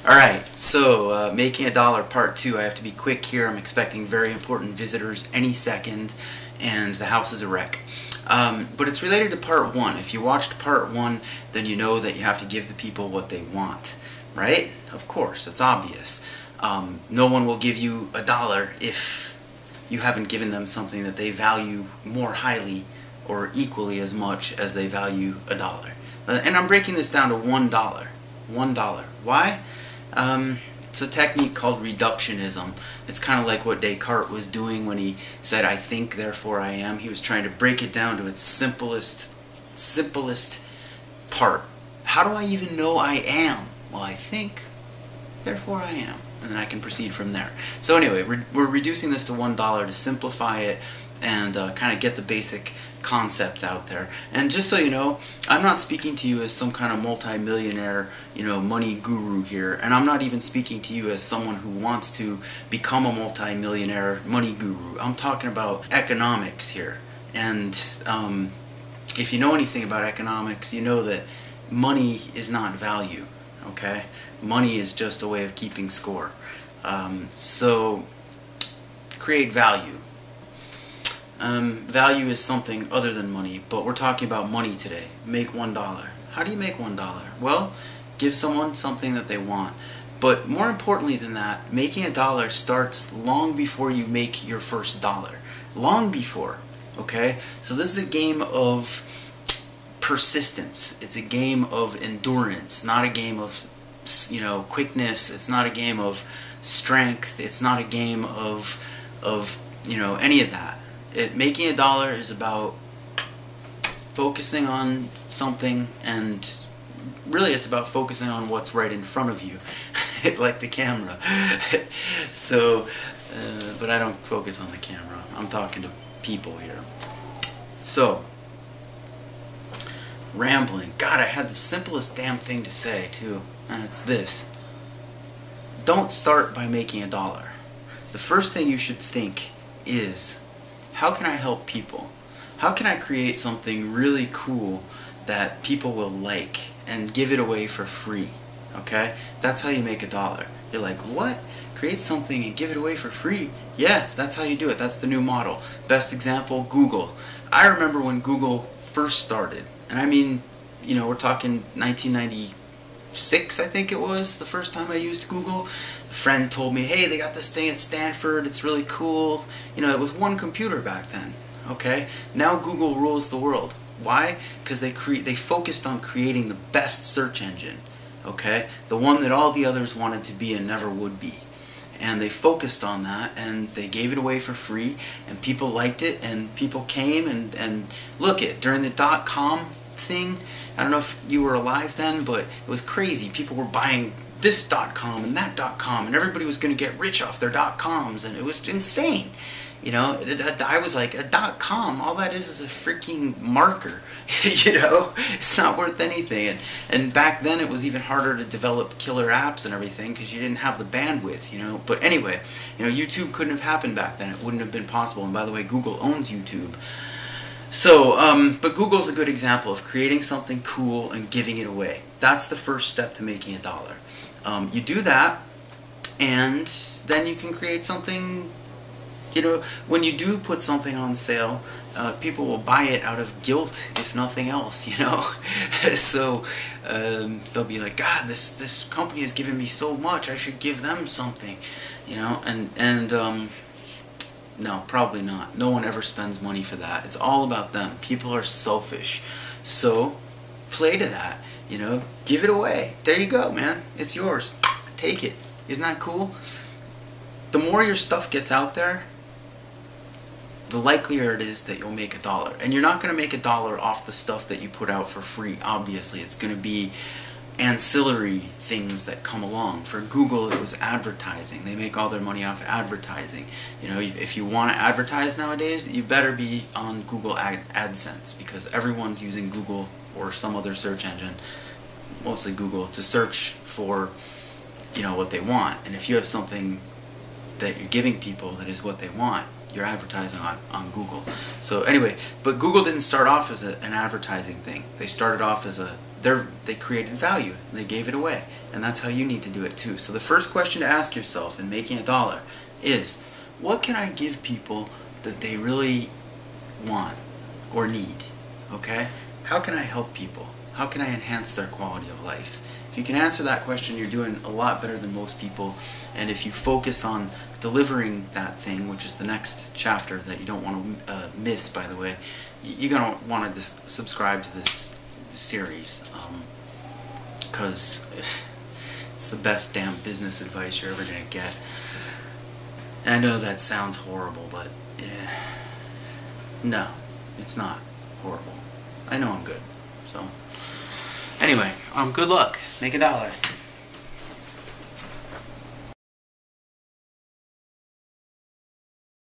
Alright, so making a dollar part 2. I have to be quick here. I'm expecting very important visitors any second, and the house is a wreck. But it's related to part 1. If you watched part 1, then you know that you have to give the people what they want, right? Of course, it's obvious. No one will give you a dollar if you haven't given them something that they value more highly or equally as much as they value a dollar. And I'm breaking this down to $1. $1. Why? It's a technique called reductionism. It's kind of like what Descartes was doing when he said, "I think, therefore I am." He was trying to break it down to its simplest part. How do I even know I am? Well, I think, therefore I am. And then I can proceed from there. So anyway, we're reducing this to $1 to simplify it and kind of get the basic concepts out there. And just so you know, I'm not speaking to you as some kind of multi-millionaire, money guru here, and I'm not even speaking to you as someone who wants to become a multi-millionaire money guru. I'm talking about economics here. And if you know anything about economics, you know that money is not value, okay? Money is just a way of keeping score. So create value. Value is something other than money, but we're talking about money today. Make $1. How do you make $1? Well, give someone something that they want. But more importantly than that, making a dollar starts long before you make your first dollar. Long before, okay? So this is a game of persistence. It's a game of endurance, not a game of, quickness. It's not a game of strength. It's not a game of any of that. Making a dollar is about focusing on something, and really it's about focusing on what's right in front of you, like the camera. So, but I don't focus on the camera. I'm talking to people here. So, rambling. God, I had the simplest damn thing to say too, and it's this. Don't start by making a dollar. The first thing you should think is, how can I help people? How can I create something really cool that people will like and give it away for free? Okay? That's how you make a dollar. You're like, what? Create something and give it away for free? Yeah, that's how you do it. That's the new model. Best example, Google. I remember when Google first started, and I mean, we're talking 1996, I think it was, the first time I used Google. A friend told me, hey, they got this thing at Stanford, it's really cool. It was one computer back then, okay? Now Google rules the world. Why? Because they focused on creating the best search engine, okay? The one that all the others wanted to be and never would be. And they focused on that, and they gave it away for free, and people liked it, and people came, and look, during the .com thing, I don't know if you were alive then, but it was crazy. People were buying this .com and that .com, and everybody was going to get rich off their .coms, and it was insane. I was like, a .com, all that is a freaking marker. It's not worth anything. And back then it was even harder to develop killer apps and everything because you didn't have the bandwidth, But anyway, YouTube couldn't have happened back then. It wouldn't have been possible. And by the way, Google owns YouTube. So, but Google's a good example of creating something cool and giving it away. That's the first step to making a dollar. You do that, and then you can create something. When you do put something on sale, people will buy it out of guilt, if nothing else, So they'll be like, God, this company has given me so much, I should give them something, no, probably not. No one ever spends money for that. It's all about them. People are selfish. So, play to that, give it away. There you go, man. It's yours. Take it. Isn't that cool? The more your stuff gets out there, the likelier it is that you'll make a dollar. And you're not going to make a dollar off the stuff that you put out for free, obviously. It's going to be ancillary things that come along. For Google, it was advertising. They make all their money off advertising. If you want to advertise nowadays, you better be on Google AdSense, because everyone's using Google or some other search engine, mostly Google, to search for what they want. And if you have something that you're giving people that is what they want, you're advertising on Google. So anyway, but Google didn't start off as an advertising thing. They started off as a they created value. They gave it away. And that's how you need to do it too. So the first question to ask yourself in making $1 is, what can I give people that they really want or need? Okay? How can I help people? How can I enhance their quality of life? If you can answer that question, you're doing a lot better than most people. And if you focus on delivering that thing, which is the next chapter that you don't want to miss, by the way, you're going to want to subscribe to this series, because it's the best damn business advice you're ever going to get. And I know that sounds horrible, but no, it's not horrible. I know I'm good. So anyway, good luck. Make $1.